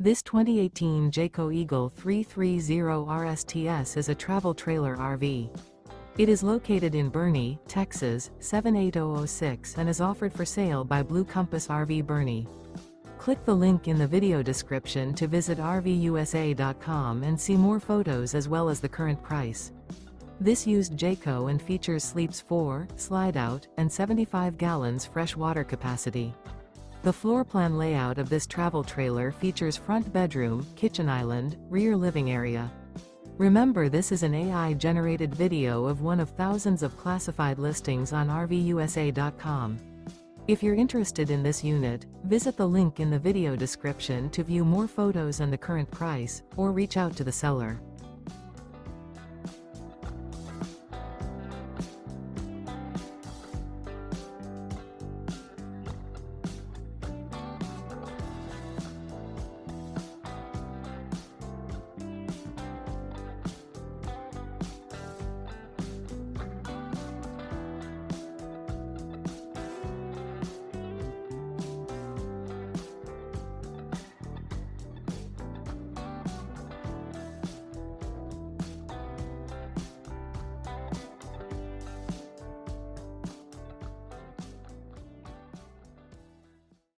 This 2018 Jayco Eagle 330 RSTS is a travel trailer RV. It is located in Boerne, Texas, 78006 and is offered for sale by Blue Compass RV Boerne. Click the link in the video description to visit RVUSA.com and see more photos as well as the current price. This used Jayco and features sleeps 4, Slideout, and 75 gallons fresh water capacity. The floor plan layout of this travel trailer features front bedroom, kitchen island, rear living area. Remember, this is an AI-generated video of one of thousands of classified listings on RVUSA.com. If you're interested in this unit, visit the link in the video description to view more photos and the current price, or reach out to the seller.